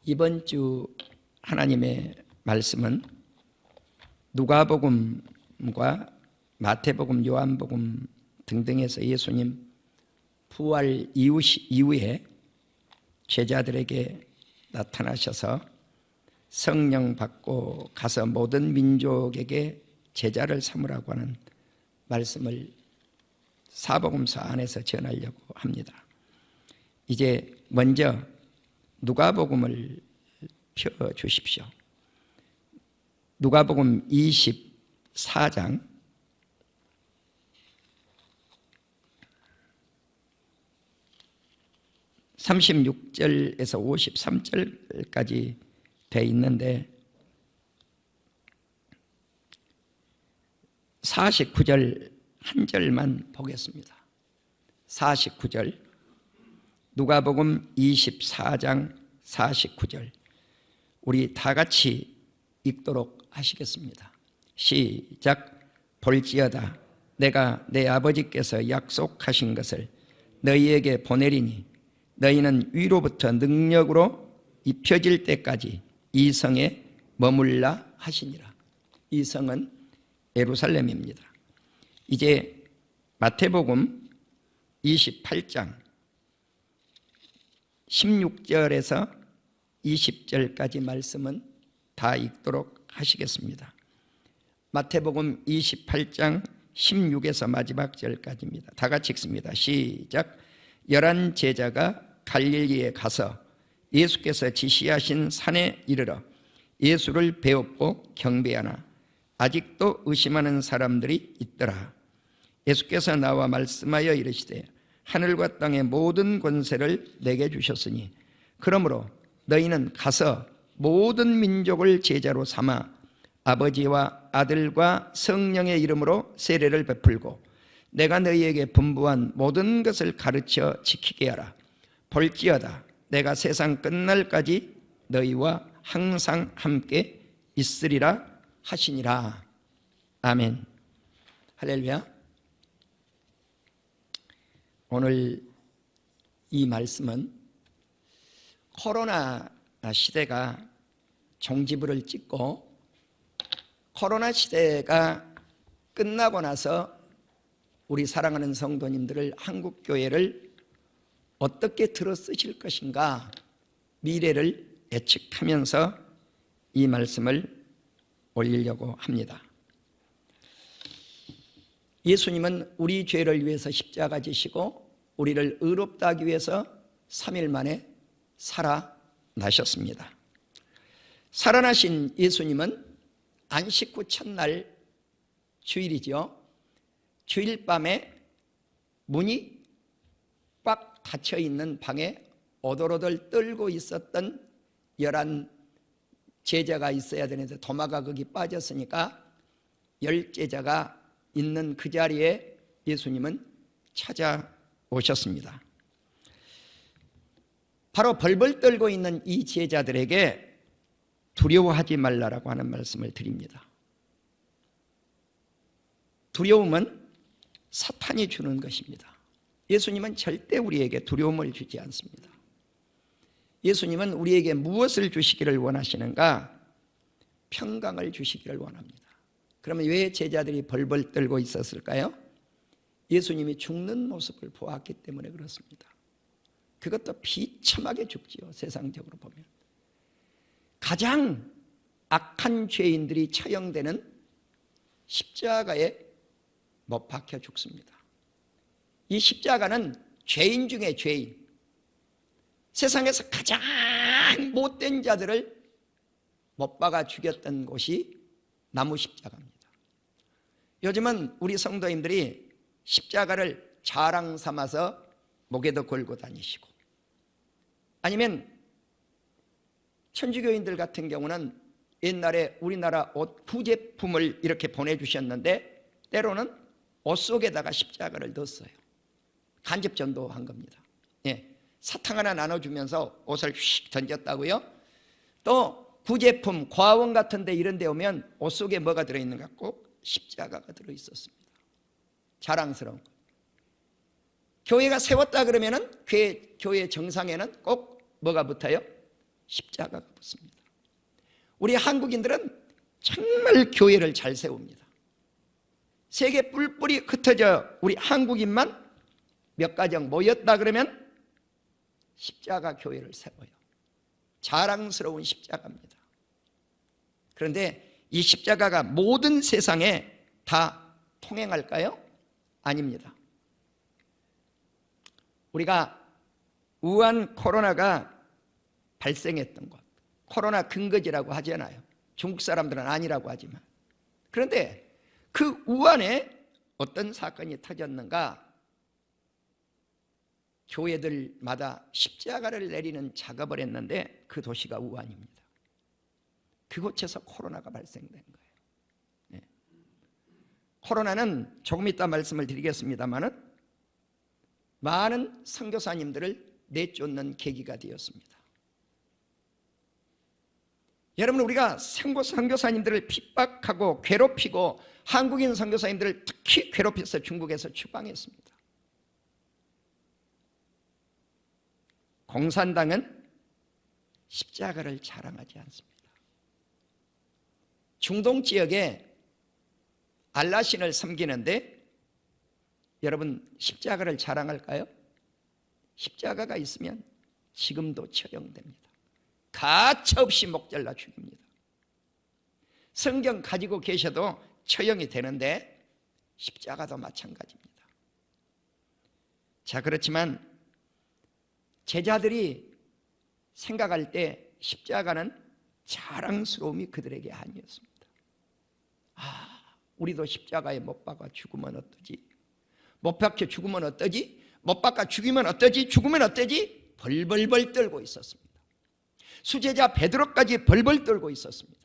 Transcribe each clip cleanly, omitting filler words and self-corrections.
이번 주 하나님의 말씀은 누가복음과 마태복음, 요한복음 등등에서 예수님 부활 이후에 제자들에게 나타나셔서 성령 받고 가서 모든 민족에게 제자를 삼으라고 하는 말씀을 사복음서 안에서 전하려고 합니다. 이제 먼저 누가복음을 펴주십시오. 누가복음 24장 36절에서 53절까지 돼 있는데 49절 한 절만 보겠습니다. 49절 누가복음 24장 49절 우리 다 같이 읽도록 하시겠습니다. 시작. 볼지어다 내가 내 아버지께서 약속하신 것을 너희에게 보내리니 너희는 위로부터 능력으로 입혀질 때까지 이 성에 머물라 하시니라. 이 성은 예루살렘입니다. 이제 마태복음 28장 16절에서 20절까지 말씀은 다 읽도록 하시겠습니다. 마태복음 28장 16에서 마지막 절까지입니다. 다 같이 읽습니다. 시작. 11 제자가 갈릴리에 가서 예수께서 지시하신 산에 이르러 예수를 배웠고 경배하나 아직도 의심하는 사람들이 있더라. 예수께서 나와 말씀하여 이르시되 하늘과 땅의 모든 권세를 내게 주셨으니 그러므로 너희는 가서 모든 민족을 제자로 삼아 아버지와 아들과 성령의 이름으로 세례를 베풀고 내가 너희에게 분부한 모든 것을 가르쳐 지키게 하라. 볼지어다 내가 세상 끝날까지 너희와 항상 함께 있으리라 하시니라. 아멘. 할렐루야. 오늘 이 말씀은 코로나 시대가 종지부를 찍고 코로나 시대가 끝나고 나서 우리 사랑하는 성도님들을 한국교회를 어떻게 들어 쓰실 것인가 미래를 예측하면서 이 말씀을 올리려고 합니다. 예수님은 우리 죄를 위해서 십자가 지시고 우리를 의롭다 하기 위해서 3일 만에 살아나셨습니다. 살아나신 예수님은 안식 후 첫날 주일이죠. 주일 밤에 문이 꽉 닫혀 있는 방에 오돌오돌 떨고 있었던 11 제자가 있어야 되는데 도마가 거기 빠졌으니까 10 제자가 있는 그 자리에 예수님은 찾아오셨습니다. 바로 벌벌 떨고 있는 이 제자들에게 두려워하지 말라라고 하는 말씀을 드립니다. 두려움은 사탄이 주는 것입니다. 예수님은 절대 우리에게 두려움을 주지 않습니다. 예수님은 우리에게 무엇을 주시기를 원하시는가? 평강을 주시기를 원합니다. 그러면 왜 제자들이 벌벌 떨고 있었을까요? 예수님이 죽는 모습을 보았기 때문에 그렇습니다. 그것도 비참하게 죽지요. 세상적으로 보면 가장 악한 죄인들이 처형되는 십자가에 못 박혀 죽습니다. 이 십자가는 죄인 중에 죄인, 세상에서 가장 못된 자들을 못 박아 죽였던 곳이 나무 십자가입니다. 요즘은 우리 성도님들이 십자가를 자랑 삼아서 목에도 걸고 다니시고 아니면 천주교인들 같은 경우는 옛날에 우리나라 옷 구제품을 이렇게 보내주셨는데 때로는 옷 속에다가 십자가를 넣었어요. 간접 전도한 겁니다. 예, 사탕 하나 나눠주면서 옷을 휙 던졌다고요. 또 구제품, 과원 같은 데 이런 데 오면 옷 속에 뭐가 들어있는가? 꼭 십자가가 들어있었습니다. 자랑스러운 거. 교회가 세웠다 그러면은 교회 정상에는 꼭 뭐가 붙어요? 십자가가 붙습니다. 우리 한국인들은 정말 교회를 잘 세웁니다. 세계 뿔뿔이 흩어져 우리 한국인만 몇 가정 모였다 그러면 십자가 교회를 세워요. 자랑스러운 십자가입니다. 그런데 이 십자가가 모든 세상에 다 통행할까요? 아닙니다. 우리가 우한 코로나가 발생했던 곳, 코로나 근거지라고 하잖아요. 중국 사람들은 아니라고 하지만. 그런데 그 우한에 어떤 사건이 터졌는가? 교회들마다 십자가를 내리는 작업을 했는데 그 도시가 우한입니다. 그곳에서 코로나가 발생된 거예요. 네. 코로나는 조금 이따 말씀을 드리겠습니다마는 많은 선교사님들을 내쫓는 계기가 되었습니다. 여러분, 우리가 선교사님들을 핍박하고 괴롭히고 한국인 선교사님들을 특히 괴롭혀서 중국에서 추방했습니다. 공산당은 십자가를 자랑하지 않습니다. 중동 지역에 알라신을 섬기는데 여러분, 십자가를 자랑할까요? 십자가가 있으면 지금도 처형됩니다. 가차없이 목 잘라 죽입니다. 성경 가지고 계셔도 처형이 되는데 십자가도 마찬가지입니다. 자, 그렇지만 제자들이 생각할 때 십자가는 자랑스러움이 그들에게 아니었습니다. 우리도 십자가에 못 박아 죽으면 어떠지? 못 박혀 죽으면 어떠지? 못 박아 죽이면 어떠지? 죽으면 어떠지? 벌벌벌 떨고 있었습니다. 수제자 베드로까지 벌벌 떨고 있었습니다.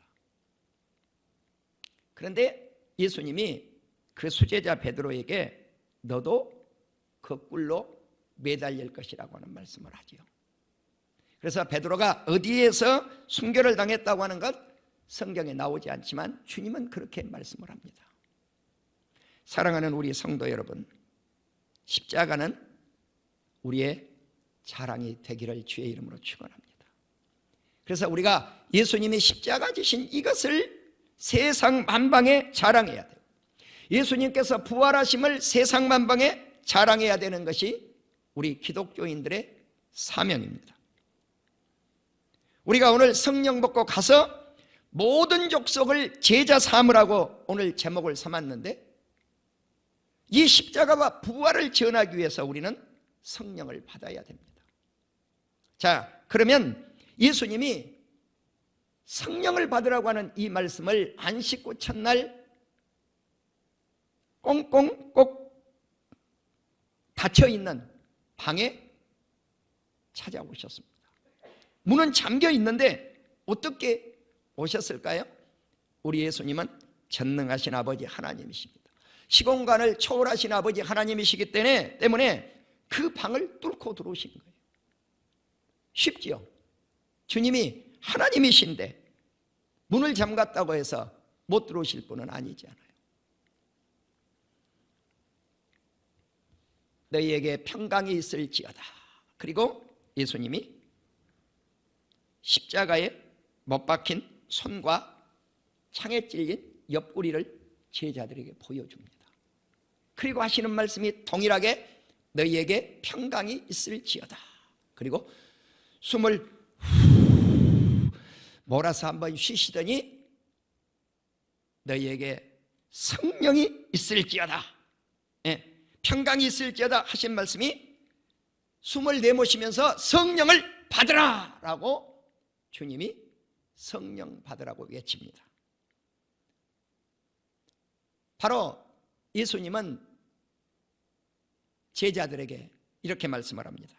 그런데 예수님이 그 수제자 베드로에게 너도 그 꿀로 매달릴 것이라고 하는 말씀을 하지요. 그래서 베드로가 어디에서 순교를 당했다고 하는 것 성경에 나오지 않지만 주님은 그렇게 말씀을 합니다. 사랑하는 우리 성도 여러분, 십자가는 우리의 자랑이 되기를 주의 이름으로 축원합니다. 그래서 우리가 예수님이 십자가 지신 이것을 세상 만방에 자랑해야 돼요. 예수님께서 부활하심을 세상 만방에 자랑해야 되는 것이 우리 기독교인들의 사명입니다. 우리가 오늘 성령 받고 가서 모든 족속을 제자 삼으라고 오늘 제목을 삼았는데 이 십자가와 부활을 전하기 위해서 우리는 성령을 받아야 됩니다. 자, 그러면 예수님이 성령을 받으라고 하는 이 말씀을 안식구 첫날 꽁꽁 꼭 닫혀있는 방에 찾아오셨습니다. 문은 잠겨 있는데 어떻게 오셨을까요? 우리 예수님은 전능하신 아버지 하나님이십니다. 시공간을 초월하신 아버지 하나님이시기 때문에 그 방을 뚫고 들어오신 거예요. 쉽지요? 주님이 하나님이신데 문을 잠갔다고 해서 못 들어오실 분은 아니지 않아요. 너희에게 평강이 있을지어다. 그리고 예수님이 십자가에 못 박힌 손과 창에 찔린 옆구리를 제자들에게 보여줍니다. 그리고 하시는 말씀이 동일하게 너희에게 평강이 있을지어다. 그리고 숨을 몰아서 한번 쉬시더니 너희에게 성령이 있을지어다. 평강이 있을지어다 하신 말씀이 숨을 내모시면서 성령을 받으라 라고 주님이 성령 받으라고 외칩니다. 바로 예수님은 제자들에게 이렇게 말씀을 합니다.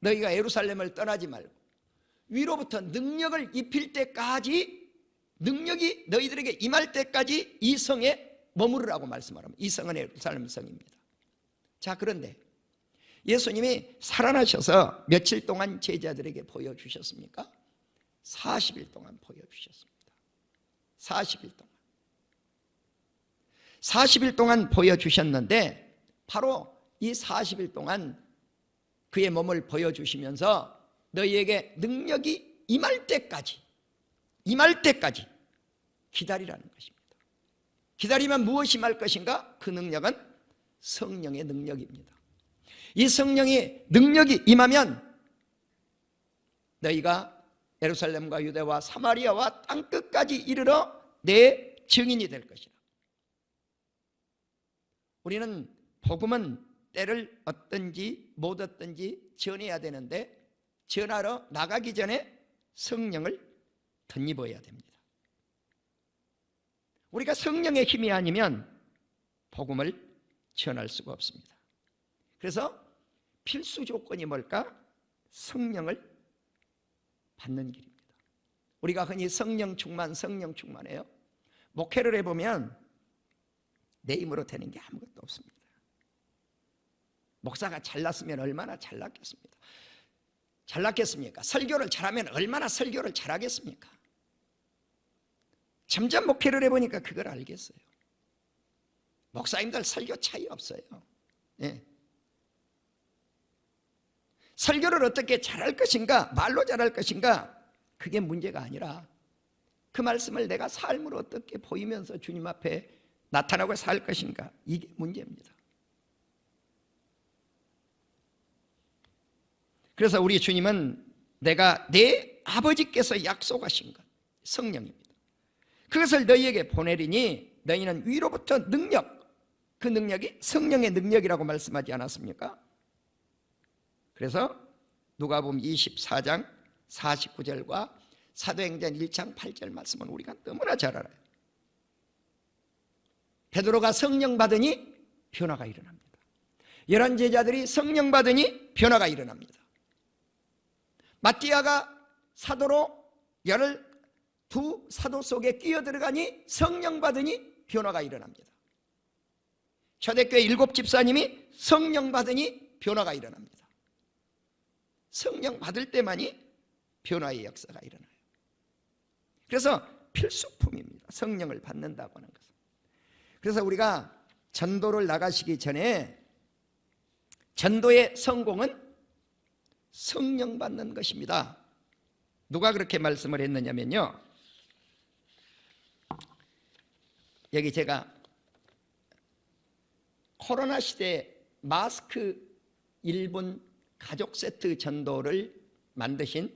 너희가 예루살렘을 떠나지 말고 위로부터 능력을 입힐 때까지, 능력이 너희들에게 임할 때까지 이 성에 머무르라고 말씀을 합니다. 이 성은 예루살렘 성입니다. 자, 그런데 예수님이 살아나셔서 며칠 동안 제자들에게 보여주셨습니까? 40일 동안 보여주셨습니다. 40일 동안. 40일 동안 보여주셨는데 바로 이 40일 동안 그의 몸을 보여주시면서 너희에게 능력이 임할 때까지 기다리라는 것입니다. 기다리면 무엇이 임할 것인가? 그 능력은 성령의 능력입니다. 이 성령의 능력이 임하면 너희가 예루살렘과 유대와 사마리아와 땅끝까지 이르러 내 증인이 될 것이라. 우리는 복음은 때를 얻든지 못 얻든지 전해야 되는데 전하러 나가기 전에 성령을 덧입어야 됩니다. 우리가 성령의 힘이 아니면 복음을 전할 수가 없습니다. 그래서 필수 조건이 뭘까? 성령을 받는 길입니다. 우리가 흔히 성령 충만해요. 목회를 해보면 내 힘으로 되는 게 아무것도 없습니다. 목사가 잘났으면 얼마나 잘났겠습니까? 설교를 잘하면 얼마나 설교를 잘하겠습니까? 점점 목회를 해보니까 그걸 알겠어요. 목사님들 설교 차이 없어요. 네. 설교를 어떻게 잘할 것인가, 말로 잘할 것인가, 그게 문제가 아니라 그 말씀을 내가 삶으로 어떻게 보이면서 주님 앞에 나타나고 살 것인가, 이게 문제입니다. 그래서 우리 주님은 내가 내 아버지께서 약속하신 것, 성령입니다. 그것을 너희에게 보내리니 너희는 위로부터 능력, 그 능력이 성령의 능력이라고 말씀하지 않았습니까? 그래서 누가복음 24장 49절과 사도행전 1장 8절 말씀은 우리가 너무나 잘 알아요. 베드로가 성령 받으니 변화가 일어납니다. 11 제자들이 성령 받으니 변화가 일어납니다. 마띠아가 사도로 12 사도 속에 끼어들어가니 성령 받으니 변화가 일어납니다. 초대교회 7 집사님이 성령 받으니 변화가 일어납니다. 성령 받을 때만이 변화의 역사가 일어나요. 그래서 필수품입니다. 성령을 받는다고 하는 것은. 그래서 우리가 전도를 나가시기 전에 전도의 성공은 성령 받는 것입니다. 누가 그렇게 말씀을 했느냐면요, 여기 제가 코로나 시대에 마스크 1분 가족 세트 전도를 만드신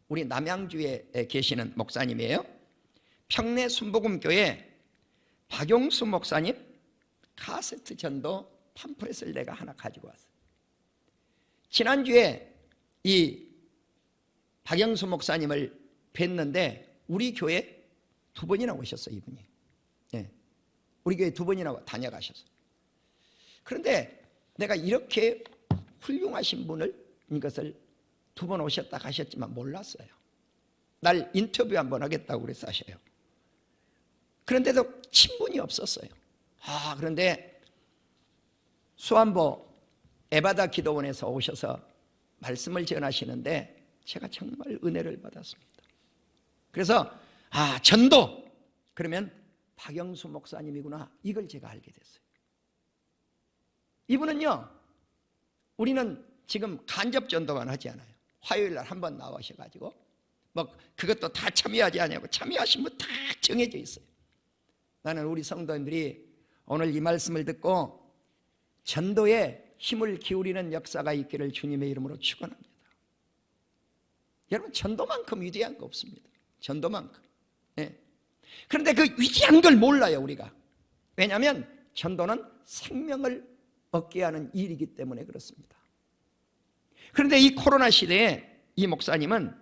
우리 남양주에 계시는 목사님이에요. 평내 순복음교회 박용수 목사님 카세트 전도 팜플렛을 내가 하나 가지고 왔어요. 지난주에 이 박영수 목사님을 뵀는데 우리 교회 2번이나 오셨어요. 이분이. 네. 우리 교회 2번이나 다녀가셨어요. 그런데 내가 이렇게 훌륭하신 분을 이것을 2번 오셨다 가셨지만 몰랐어요. 날 인터뷰 한번 하겠다고 그래서 하셔요. 그런데도 친분이 없었어요. 그런데 수안보 에바다 기도원에서 오셔서 말씀을 전하시는데 제가 정말 은혜를 받았습니다. 그래서 전도 그러면 박영수 목사님이구나, 이걸 제가 알게 됐어요. 이분은요, 우리는 지금 간접 전도만 하지 않아요. 화요일 날 한번 나오셔가지고 그것도 다 참여하지 않냐고, 참여하신 분 다 정해져 있어요. 나는 우리 성도님들이 오늘 이 말씀을 듣고 전도에 힘을 기울이는 역사가 있기를 주님의 이름으로 축원합니다. 여러분, 전도만큼 위대한 거 없습니다. 전도만큼. 네. 그런데 그 위대한 걸 몰라요, 우리가. 왜냐하면 전도는 생명을 얻게 하는 일이기 때문에 그렇습니다. 그런데 이 코로나 시대에 이 목사님은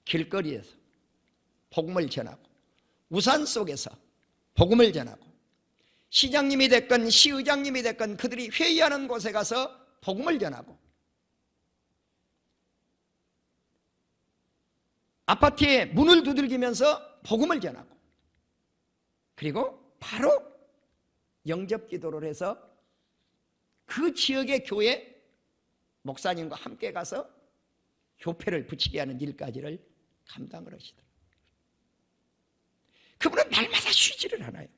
길거리에서 복음을 전하고, 우산 속에서 복음을 전하고, 시장님이 됐건 시의장님이 됐건 그들이 회의하는 곳에 가서 복음을 전하고, 아파트에 문을 두들기면서 복음을 전하고, 그리고 바로 영접 기도를 해서 그 지역의 교회 목사님과 함께 가서 교패를 붙이게 하는 일까지를 감당을 하시더라고요. 그분은 날마다 쉬지를 않아요.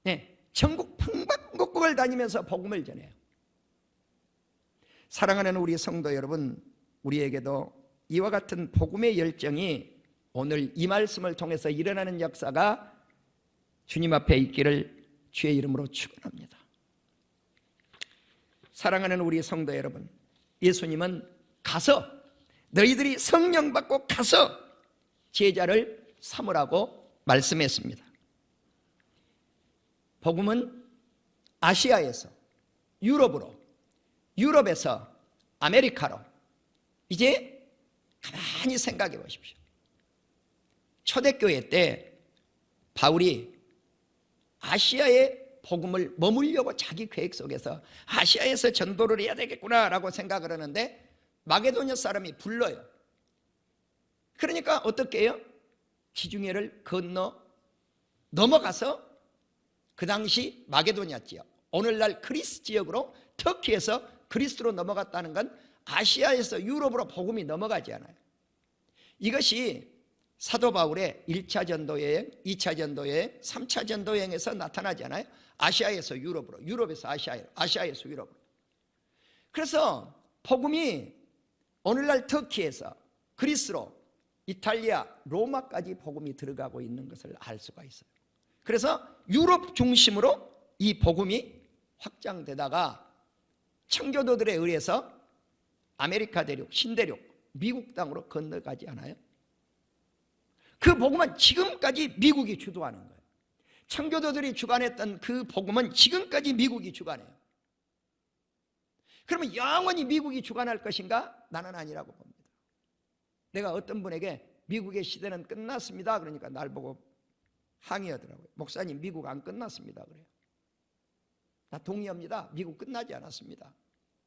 네, 전국 방방곡곡을 다니면서 복음을 전해요. 사랑하는 우리 성도 여러분, 우리에게도 이와 같은 복음의 열정이 오늘 이 말씀을 통해서 일어나는 역사가 주님 앞에 있기를 주의 이름으로 축원합니다. 사랑하는 우리 성도 여러분, 예수님은 가서 너희들이 성령 받고 가서 제자를 삼으라고 말씀했습니다. 복음은 아시아에서 유럽으로, 유럽에서 아메리카로. 이제 가만히 생각해 보십시오. 초대교회 때 바울이 아시아의 복음을 머물려고 자기 계획 속에서 아시아에서 전도를 해야 되겠구나라고 생각을 하는데 마게도냐 사람이 불러요. 그러니까 어떻게 해요? 지중해를 넘어가서 그 당시 마게도냐 지역, 오늘날 그리스 지역으로 터키에서 그리스로 넘어갔다는 건 아시아에서 유럽으로 복음이 넘어가지 않아요. 이것이 사도 바울의 1차 전도여행, 2차 전도여행, 3차 전도여행에서 나타나지 않아요? 아시아에서 유럽으로, 유럽에서 아시아로, 아시아에서 유럽으로. 그래서 복음이 오늘날 터키에서 그리스로, 이탈리아, 로마까지 복음이 들어가고 있는 것을 알 수가 있어요. 그래서 유럽 중심으로 이 복음이 확장되다가 청교도들에 의해서 아메리카 대륙, 신대륙, 미국 땅으로 건너가지 않아요? 그 복음은 지금까지 미국이 주도하는 거예요. 청교도들이 주관했던 그 복음은 지금까지 미국이 주관해요. 그러면 영원히 미국이 주관할 것인가? 나는 아니라고 봅니다. 내가 어떤 분에게 미국의 시대는 끝났습니다 그러니까 날 보고 항의하더라고요. 목사님, 미국 안 끝났습니다 그래요. 나 동의합니다. 미국 끝나지 않았습니다.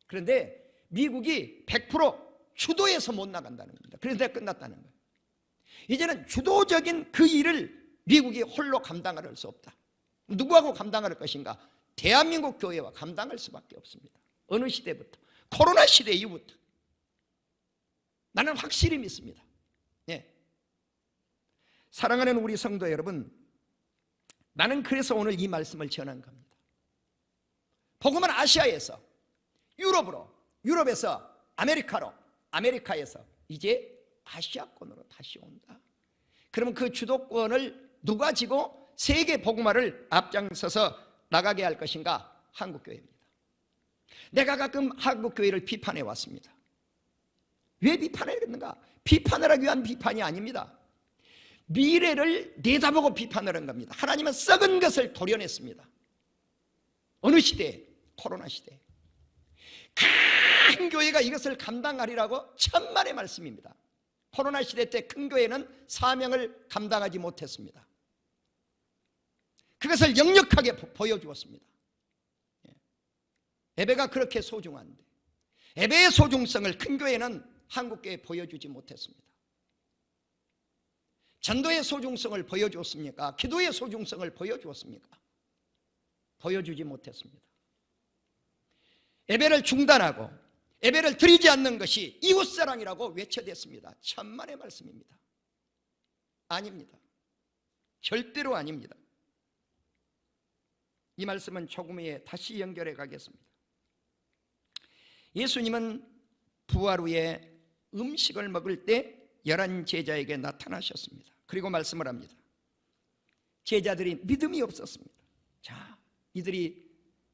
그런데 미국이 100% 주도해서 못 나간다는 겁니다. 그래서 내가 끝났다는 거예요. 이제는 주도적인 그 일을 미국이 홀로 감당할 수 없다. 누구하고 감당할 것인가? 대한민국 교회와 감당할 수밖에 없습니다. 어느 시대부터? 코로나 시대 이후부터. 나는 확실히 믿습니다. 예. 사랑하는 우리 성도 여러분, 나는 그래서 오늘 이 말씀을 전한 겁니다. 복음은 아시아에서 유럽으로, 유럽에서 아메리카로, 아메리카에서 이제 아시아권으로 다시 온다. 그러면 그 주도권을 누가 지고 세계 복음화를 앞장서서 나가게 할 것인가? 한국교회입니다. 내가 가끔 한국교회를 비판해 왔습니다. 왜 비판해야 되는가? 비판을 하기 위한 비판이 아닙니다. 미래를 내다보고 비판을 한 겁니다. 하나님은 썩은 것을 도려냈습니다. 어느 시대에? 코로나 시대에. 큰 교회가 이것을 감당하리라고 천만의 말씀입니다. 코로나 시대 때 큰 교회는 사명을 감당하지 못했습니다. 그것을 역력하게 보여주었습니다. 예배가 그렇게 소중한데 예배의 소중성을 큰 교회는 한국교회에 보여주지 못했습니다. 전도의 소중성을 보여주었습니까? 기도의 소중성을 보여주었습니까? 보여주지 못했습니다. 예배를 중단하고 예배를 드리지 않는 것이 이웃사랑이라고 외쳐댔습니다. 천만의 말씀입니다. 아닙니다. 절대로 아닙니다. 이 말씀은 조금 후에 다시 연결해 가겠습니다. 예수님은 부활 후에 음식을 먹을 때 11 제자에게 나타나셨습니다. 그리고 말씀을 합니다. 제자들이 믿음이 없었습니다. 자, 이들이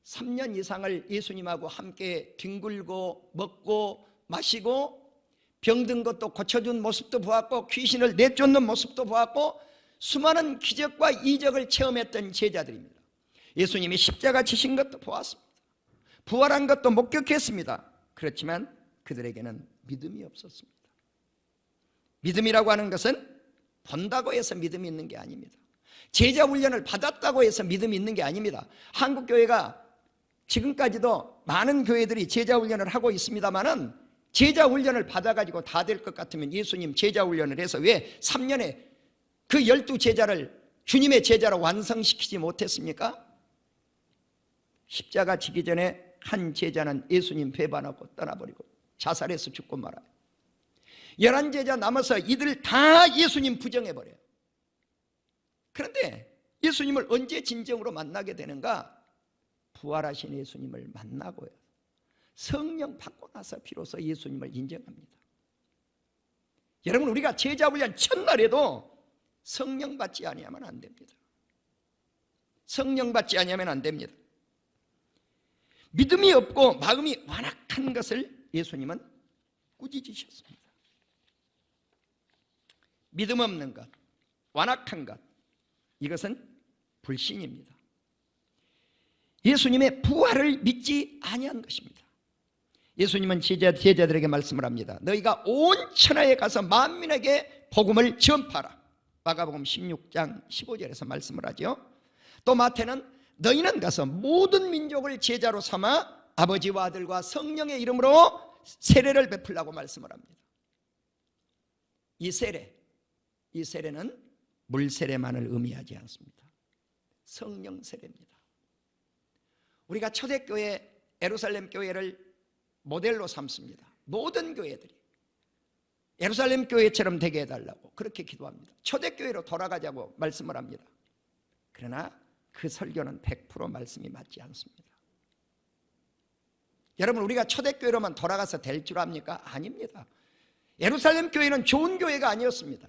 3년 이상을 예수님하고 함께 뒹굴고 먹고 마시고 병든 것도 고쳐준 모습도 보았고 귀신을 내쫓는 모습도 보았고 수많은 기적과 이적을 체험했던 제자들입니다. 예수님이 십자가 지신 것도 보았습니다. 부활한 것도 목격했습니다. 그렇지만 그들에게는 믿음이 없었습니다. 믿음이라고 하는 것은 본다고 해서 믿음이 있는 게 아닙니다. 제자 훈련을 받았다고 해서 믿음이 있는 게 아닙니다. 한국교회가 지금까지도 많은 교회들이 제자 훈련을 하고 있습니다만은 제자 훈련을 받아가지고 다 될 것 같으면 예수님 제자 훈련을 해서 왜 3년에 그 12 제자를 주님의 제자로 완성시키지 못했습니까? 십자가 지기 전에 한 제자는 예수님 배반하고 떠나버리고 자살해서 죽고 말아요. 11 제자 남아서 이들 다 예수님 부정해버려요. 그런데 예수님을 언제 진정으로 만나게 되는가? 부활하신 예수님을 만나고요. 성령 받고 나서 비로소 예수님을 인정합니다. 여러분, 우리가 제자훈련 첫날에도 성령 받지 아니하면 안 됩니다. 성령 받지 아니하면 안 됩니다. 믿음이 없고 마음이 완악한 것을 예수님은 꾸짖으셨습니다. 믿음 없는 것, 완악한 것, 이것은 불신입니다. 예수님의 부활을 믿지 아니한 것입니다. 예수님은 제자들에게 말씀을 합니다. 너희가 온 천하에 가서 만민에게 복음을 전파하라. 마가복음 16장 15절에서 말씀을 하죠. 또 마태는 너희는 가서 모든 민족을 제자로 삼아 아버지와 아들과 성령의 이름으로 세례를 베풀라고 말씀을 합니다. 이 세례는 물세례만을 의미하지 않습니다. 성령 세례입니다. 우리가 초대교회 예루살렘 교회를 모델로 삼습니다. 모든 교회들이 예루살렘 교회처럼 되게 해달라고 그렇게 기도합니다. 초대교회로 돌아가자고 말씀을 합니다. 그러나 그 설교는 100% 말씀이 맞지 않습니다. 여러분, 우리가 초대교회로만 돌아가서 될 줄 압니까? 아닙니다. 예루살렘 교회는 좋은 교회가 아니었습니다.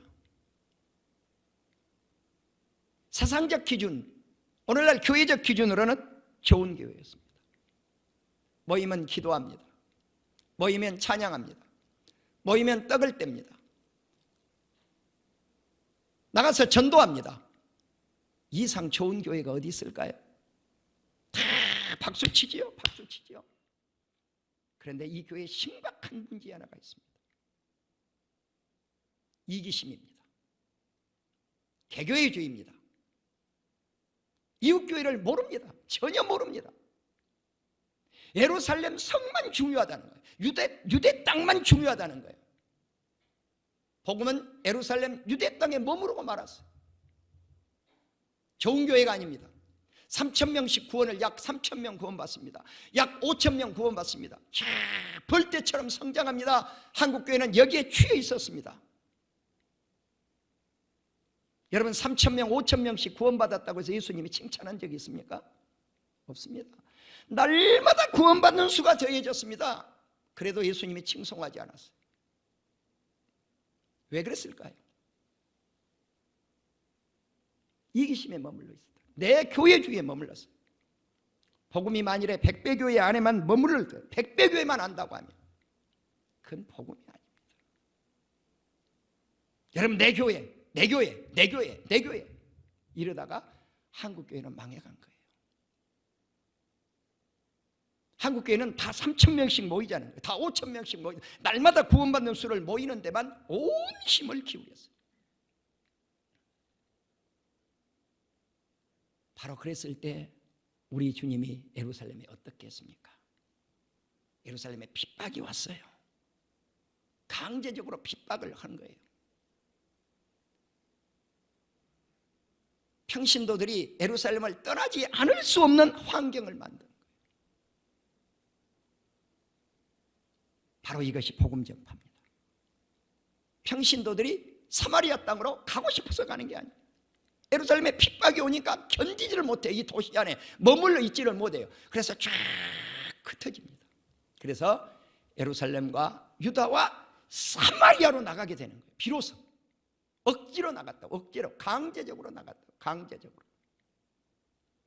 세상적 기준, 오늘날 교회적 기준으로는 좋은 교회였습니다. 모이면 기도합니다. 모이면 찬양합니다. 모이면 떡을 뗍니다. 나가서 전도합니다. 이상 좋은 교회가 어디 있을까요? 다 박수치지요. 박수치지요. 그런데 이 교회에 심각한 문제 하나가 있습니다. 이기심입니다. 개교회주의입니다. 이웃교회를 모릅니다. 전혀 모릅니다. 예루살렘 성만 중요하다는 거예요. 유대 땅만 중요하다는 거예요. 복음은 예루살렘 유대 땅에 머무르고 말았어요. 좋은 교회가 아닙니다. 3,000명씩 구원을 약 3,000명 구원받습니다. 약 5,000명 구원받습니다. 벌떼처럼 성장합니다. 한국교회는 여기에 취해 있었습니다. 여러분, 3,000명, 5,000명씩 구원받았다고 해서 예수님이 칭찬한 적이 있습니까? 없습니다. 날마다 구원받는 수가 더해졌습니다. 그래도 예수님이 칭송하지 않았어요. 왜 그랬을까요? 이기심에 머물러 있었다. 내 교회주의에 머물렀어요. 복음이 만일에 100배교회 안에만 머무를 때 100배교회만 안다고 하면 그건 복음이 아닙니다. 여러분, 내 교회 이러다가 한국교회는 망해간 거예요. 한국교회는 다 3,000명씩 모이자는 거예요. 다 5,000명씩 모이자. 날마다 구원받는 수를 모이는 데만 온 힘을 기울였어요. 바로 그랬을 때 우리 주님이 예루살렘에 어떻게 했습니까? 예루살렘에 핍박이 왔어요. 강제적으로 핍박을 한 거예요. 평신도들이 예루살렘을 떠나지 않을 수 없는 환경을 만든 거예요. 바로 이것이 복음 전파입니다. 평신도들이 사마리아 땅으로 가고 싶어서 가는 게 아니에요. 예루살렘에 핍박이 오니까 견디지를 못해요. 이 도시 안에 머물러 있지를 못해요. 그래서 쫙 흩어집니다. 그래서 예루살렘과 유다와 사마리아로 나가게 되는 거예요. 비로소 억지로 나갔다. 억지로, 강제적으로 나갔다. 강제적으로.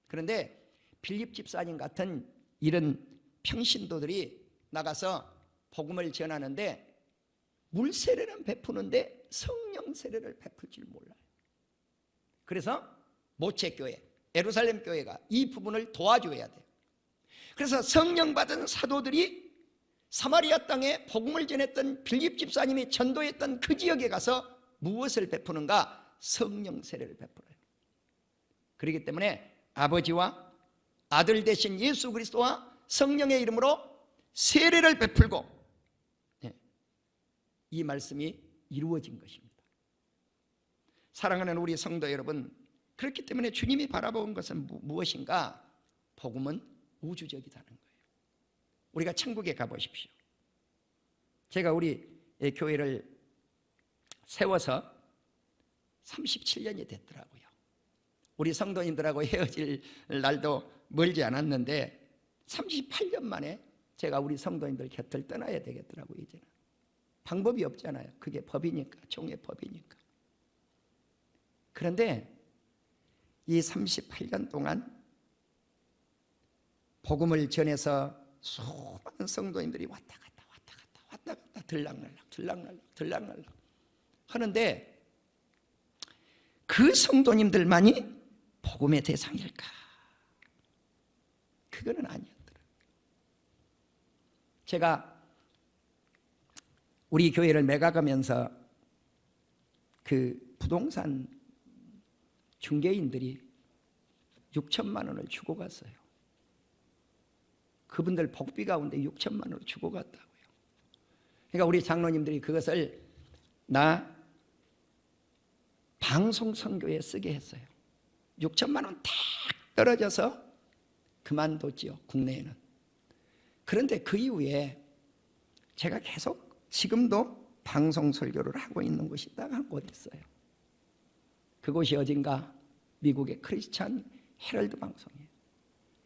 그런데 빌립 집사님 같은 이런 평신도들이 나가서 복음을 전하는데 물세례는 베푸는데 성령 세례를 베풀 줄 몰라요. 그래서 모체교회, 예루살렘 교회가 이 부분을 도와줘야 돼요. 그래서 성령 받은 사도들이 사마리아 땅에 복음을 전했던 빌립 집사님이 전도했던 그 지역에 가서 무엇을 베푸는가? 성령 세례를 베풀어요. 그렇기 때문에 아버지와 아들 되신 예수 그리스도와 성령의 이름으로 세례를 베풀고 이 말씀이 이루어진 것입니다. 사랑하는 우리 성도 여러분, 그렇기 때문에 주님이 바라본 것은 무엇인가? 복음은 우주적이다는 거예요. 우리가 천국에 가보십시오. 제가 우리 교회를 세워서 37년이 됐더라고요. 우리 성도님들하고 헤어질 날도 멀지 않았는데 38년 만에 제가 우리 성도님들 곁을 떠나야 되겠더라고요. 이제는 방법이 없잖아요. 그게 법이니까, 종의 법이니까. 그런데 이 38년 동안 복음을 전해서 수많은 성도님들이 왔다 갔다 들락날락 하는데 그 성도님들만이 복음의 대상일까? 그거는 아니었더라고요. 제가 우리 교회를 매각하면서 그 부동산 중개인들이 6천만 원을 주고 갔어요. 그분들 복비 가운데 6천만 원을 주고 갔다고요. 그러니까 우리 장로님들이 그것을 나 방송 선교에 쓰게 했어요. 6천만 원 탁 떨어져서 그만뒀지요, 국내에는. 그런데 그 이후에 제가 계속 지금도 방송 설교를 하고 있는 곳이 딱 한 곳 있어요. 그곳이 어딘가 미국의 크리스찬 헤럴드 방송이에요.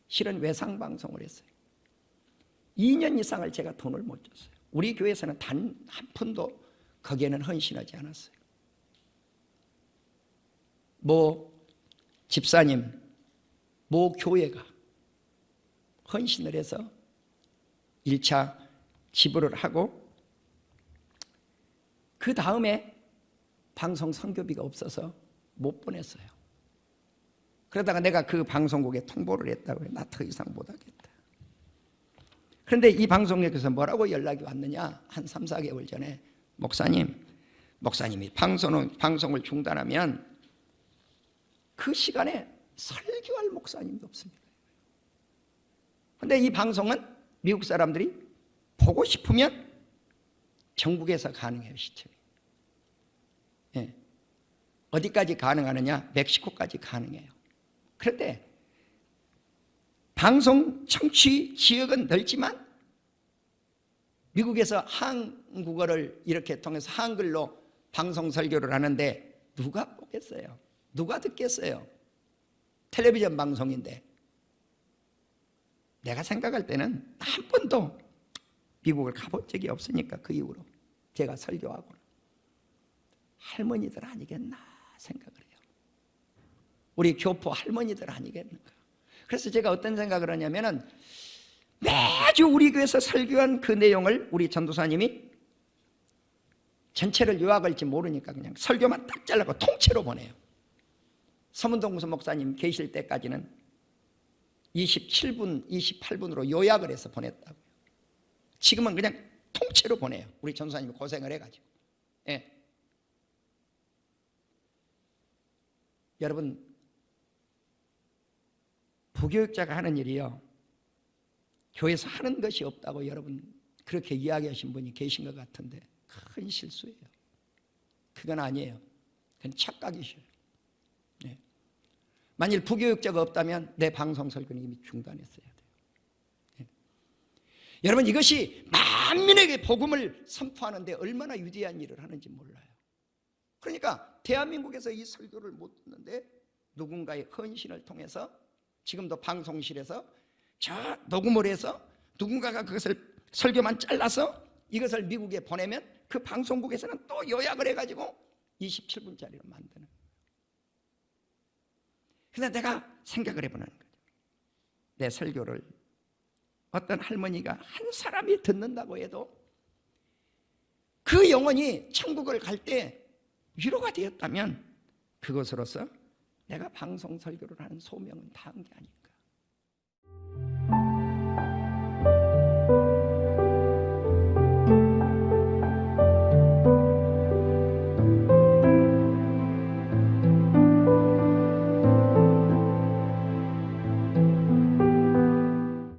실은 외상 방송을 했어요. 2년 이상을 제가 돈을 못 줬어요. 우리 교회에서는 단 한 푼도 거기에는 헌신하지 않았어요. 뭐 집사님, 뭐 교회가 헌신을 해서 1차 지불을 하고 그 다음에 방송 선교비가 없어서 못 보냈어요. 그러다가 내가 그 방송국에 통보를 했다고요. 나 더 이상 못 하겠다. 그런데 이 방송국에서 뭐라고 연락이 왔느냐? 한 3, 4개월 전에 목사님이 방송을 중단하면 그 시간에 설교할 목사님도 없습니다. 그런데 이 방송은 미국 사람들이 보고 싶으면 전국에서 가능해요, 시청이. 예. 어디까지 가능하느냐? 멕시코까지 가능해요. 그런데 방송 청취 지역은 넓지만 미국에서 한국어를 이렇게 통해서 한글로 방송 설교를 하는데 누가 보겠어요? 누가 듣겠어요? 텔레비전 방송인데. 내가 생각할 때는 한 번도 미국을 가본 적이 없으니까 그 이후로 제가 설교하고 할머니들 아니겠나 생각을 해요. 우리 교포 할머니들 아니겠는가. 그래서 제가 어떤 생각을 하냐면은 매주 우리 교회에서 설교한 그 내용을 우리 전도사님이 전체를 요약할지 모르니까 그냥 설교만 딱 잘라고 통째로 보내요. 서문동 목사님 계실 때까지는 27분, 28분으로 요약을 해서 보냈다고요. 지금은 그냥 통째로 보내요. 우리 전도사님이 고생을 해가지고. 예. 여러분, 부교육자가 하는 일이요, 교회에서 하는 것이 없다고 여러분 그렇게 이야기하신 분이 계신 것 같은데 큰 실수예요. 그건 아니에요. 그건 착각이셔요. 네. 만일 부교육자가 없다면 내 방송 설교는 이미 중단했어야 돼요. 네. 여러분, 이것이 만민에게 복음을 선포하는데 얼마나 위대한 일을 하는지 몰라요. 그러니까 대한민국에서 이 설교를 못 듣는데 누군가의 헌신을 통해서 지금도 방송실에서 저 녹음을 해서 누군가가 그것을 설교만 잘라서 이것을 미국에 보내면 그 방송국에서는 또 요약을 해가지고 27분짜리로 만드는 거예요. 그런데 내가 생각을 해보는 거죠. 내 설교를 어떤 할머니가 한 사람이 듣는다고 해도 그 영혼이 천국을 갈 때 위로가 되었다면 그것으로서 내가 방송 설교를 하는 소명은 다한 게 아닐까.